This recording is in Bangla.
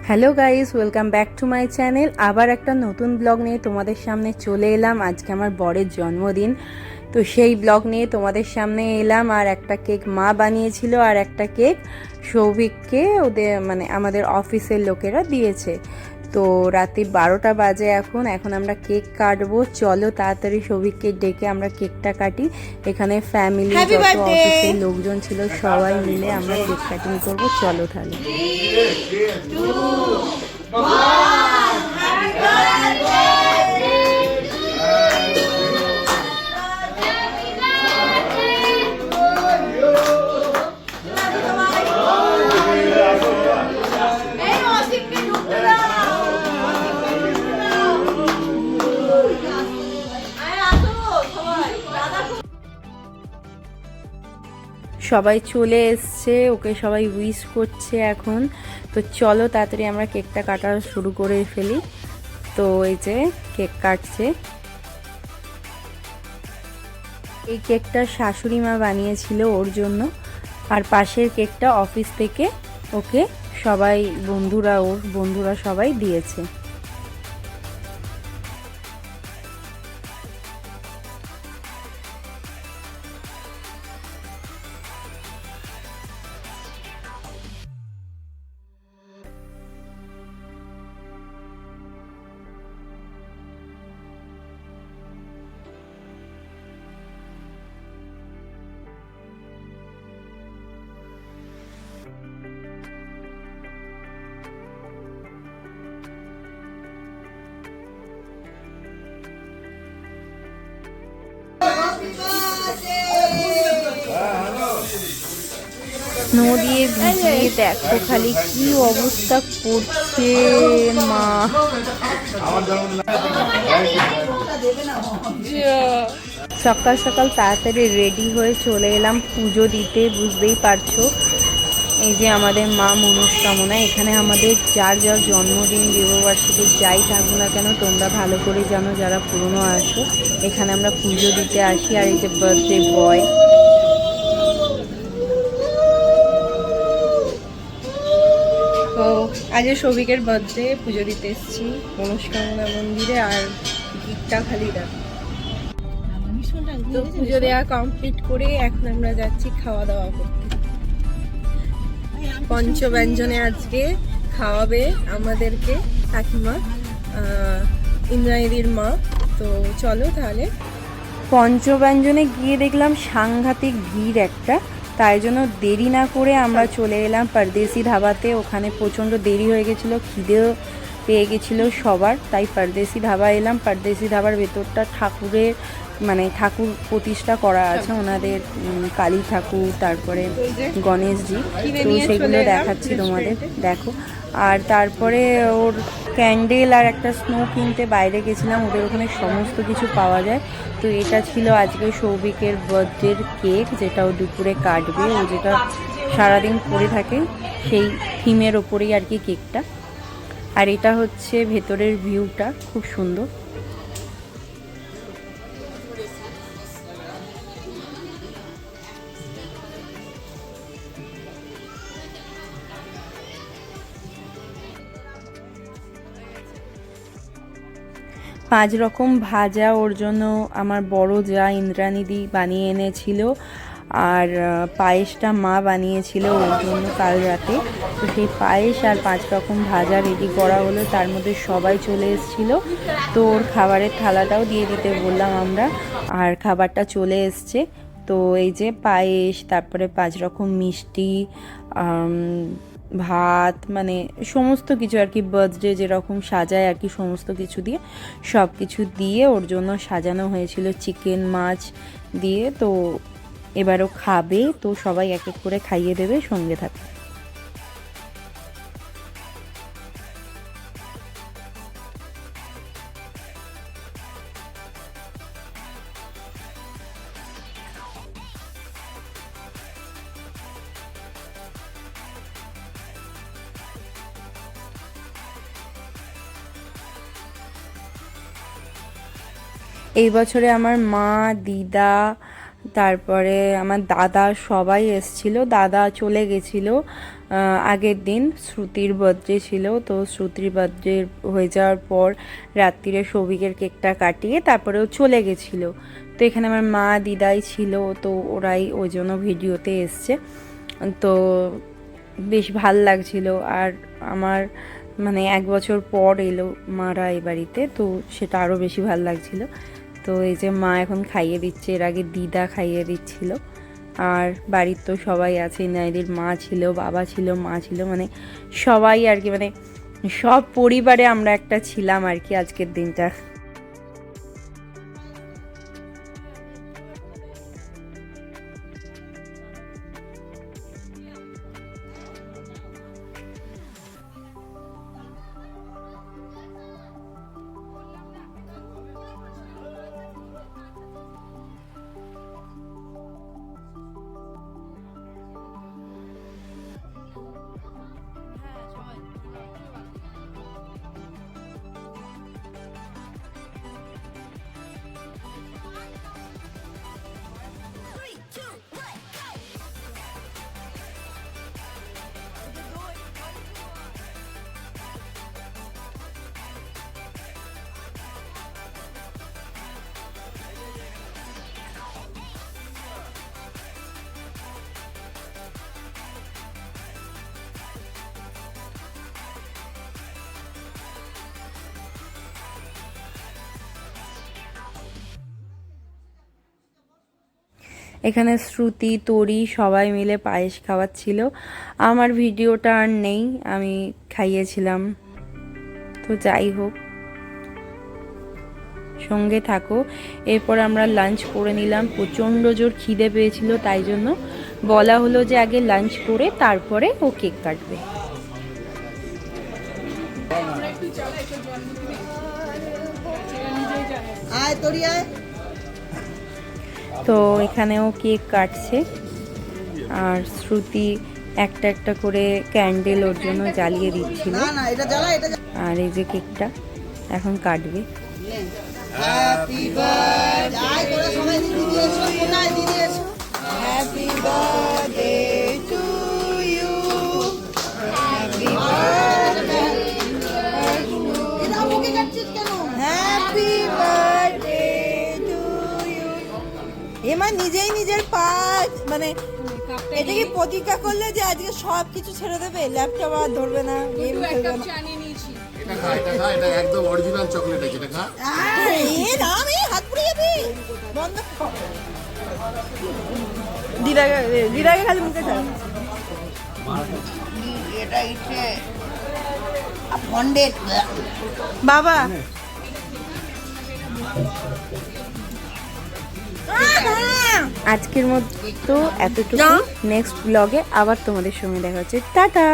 Hello guys, welcome back to my channel. আবার একটা নতুন ব্লগ নিয়ে তোমাদের সামনে চলে এলাম। আজকে আমার বরের জন্মদিন, তো সেই ব্লগ নিয়ে তোমাদের সামনে এলাম। আর একটা কেক মা বানিয়েছিল, আর একটা কেক সৌভিককে ওদের আমাদের অফিসের লোকেরা দিয়েছে। তো রাতে 12টা বাজে এখন আমরা কেক কাটবো। চলো তাড়াতাড়ি সৌভিককে ডেকে আমরা কেকটা কাটি। এখানে ফ্যামিলি যত অফিসের লোকজন ছিল সবাই মিলে আমরা কেক কাটিং করবো। চলো তাহলে। সবাই চলে এসছে, ওকে সবাই উইশ করছে এখন। তো চলো তাড়াতাড়ি আমরা কেকটা কাটা শুরু করে ফেলি। তো এই যে কেক কাটছে। এই কেকটা শাশুড়ি মা বানিয়েছিল ওর জন্য, আর পাশের কেকটা অফিস থেকে ওকে সবাই ওর বন্ধুরা সবাই দিয়েছে। স্নো দিয়ে ভিজিয়ে দেখো খালি কি অবস্থা করছে মা। সকাল সকাল তাড়াতাড়ি রেডি হয়ে চলে এলাম পুজো দিতে। বুঝতেই পারছো, এই যে আমাদের মা মনস্কামনা। এখানে আমাদের যার যার জন্মদিন, বিবাহবার্ষিকী যাই থাকুক না কেন, তোমরা ভালো করে জানো যারা পুরনো আসো, এখানে আমরা পুজো দিতে আসি। আর এই যে বার্থডে বয়, তো আজ সৌভিকের বার্থডে, পুজো দিতে এসেছি মনস্কামনা মন্দিরে। আর গিফটটা খালি দেখো। তো পুজো দেওয়া কমপ্লিট করে এখন আমরা যাচ্ছি খাওয়া দাওয়া করতে। পঞ্চব্যঞ্জনে আজকে খাওয়াবে আমাদেরকে কাকিমা, ইন্দ্রাণীদির মা। তো চলো তাহলে। পঞ্চব্যঞ্জনে গিয়ে দেখলাম সাংঘাতিক ভিড় একটা, তাই জন্য দেরি না করে আমরা চলে এলাম পরদেশি ধাবাতে। ওখানে প্রচণ্ড দেরি হয়ে গেছিলো, খিদেও পেয়ে গেছিলো সবার, তাই পরদেশি ধাবা এলাম। পরদেশি ধাবার ভেতরটা ঠাকুরের ঠাকুর প্রতিষ্ঠা করা আছে ওনাদের, কালী ঠাকুর, তারপরে গণেশজি। তো সেগুলো দেখাচ্ছি তোমাদের, দেখো। আর তারপরে ওর ক্যান্ডেল আর একটা স্নো কিনতে বাইরে গেছিলাম, ওদের ওখানে সমস্ত কিছু পাওয়া যায়। তো এটা ছিল আজকে সৌভিকের বার্থডের কেক, যেটা ও দুপুরে কাটবে। ও যেটা সারাদিন পরে থাকে সেই থিমের ওপরেই আর কি কেকটা। আর এটা হচ্ছে ভেতরের ভিউটা, খুব সুন্দর। পাঁচ রকম ভাজা ওর জন্য আমার বড় যা ইন্দ্রাণীদি বানিয়ে এনেছিল। আর পায়েসটা মা বানিয়েছিল ওর জন্য কাল রাতে। তো সেই পায়েস আর 5 রকম ভাজা রেডি করা হলো, তার মধ্যে সবাই চলে এসেছিল। তো ওর খাবারের থালাটাও দিয়ে দিতে বললাম আমরা, আর খাবারটা চলে এসছে। তো এই যে পায়েস, তারপরে 5 রকম মিষ্টি, ভাত, সমস্ত কিছু আর কি, বার্থডে যেরকম সাজায় আর কি, সমস্ত কিছু দিয়ে, সব কিছু দিয়ে ওর জন্য সাজানো হয়েছিল চিকেন মাছ দিয়ে। তো এবারও খাবে, তো সবাই এক এক করে খাইয়ে দেবে, সঙ্গে থাকবে। এই বছরে আমার মা, দিদা, তারপরে আমার দাদা সবাই এসছিল। দাদা চলে গেছিলো আগের দিন, শ্রুতির বার্থডে ছিল, তো শ্রুতির বার্থডে হয়ে যাওয়ার পর রাত্রিরে সৌভিকের কেকটা কাটিয়ে তারপরে ও চলে গেছিলো। তো এখানে আমার মা দিদাই ছিল, তো ওরাই ওই জন্য ভিডিওতে এসছে। তো বেশ ভাল লাগছিল। আর আমার মানে 1 বছর পর এলো মারা এই বাড়িতে, তো সেটা আরও বেশি ভাল লাগছিল। তো এই যে মা এখন খাইয়ে দিচ্ছে, এর আগে দিদা খাইয়ে দিচ্ছিল। আর বাড়ির তো সবাই আছে, নাইদির মা ছিল, বাবা ছিল, মা ছিল, মানে সবাই আর কি, মানে সব পরিবারে আমরা একটা ছিলাম আর কি আজকের দিনটা। এখানে শ্রুতি, তরি সবাই মিলে পায়েস খাওয়াচ্ছিল। আমার ভিডিওটা আর নেই, আমি খাইয়েছিলাম। তো যাই হোক, সঙ্গে থাকো। এরপর আমরা লাঞ্চ করে নিলাম। প্রচণ্ড জোর খিদে পেয়েছিল, তাই জন্য বলা হলো যে আগে লাঞ্চ করে তারপরে ও কেক কাটবে। তো এখানেও কেক কাটছে, আর শ্রুতি একটা একটা করে ক্যান্ডেল ওর জন্য জ্বালিয়ে দিচ্ছিল। আর এই যে কেকটা এখন কাটবে। এমা নিজেই নিজের পা মানে এটা কি প্রতিজ্ঞা করলে যে আজকে সব কিছু ছেড়ে দেবে, ল্যাপটপ আর ধরবে না, গেম খেলবে না। এটা খা, এটা খা, এটা একদম অরিজিনাল চকলেট আছে, এটা খা। এ নাম এই হাত পুড়ে যাবে, বন্ধ কর। দিদাকে খালি মুখে খায়। এটা ইচ্ছে ফন্ডেড বাবা। আজকের মতো এতটুকু। নেক্সট ব্লগে আবার তোমাদের সঙ্গে দেখা হচ্ছে। টাটা।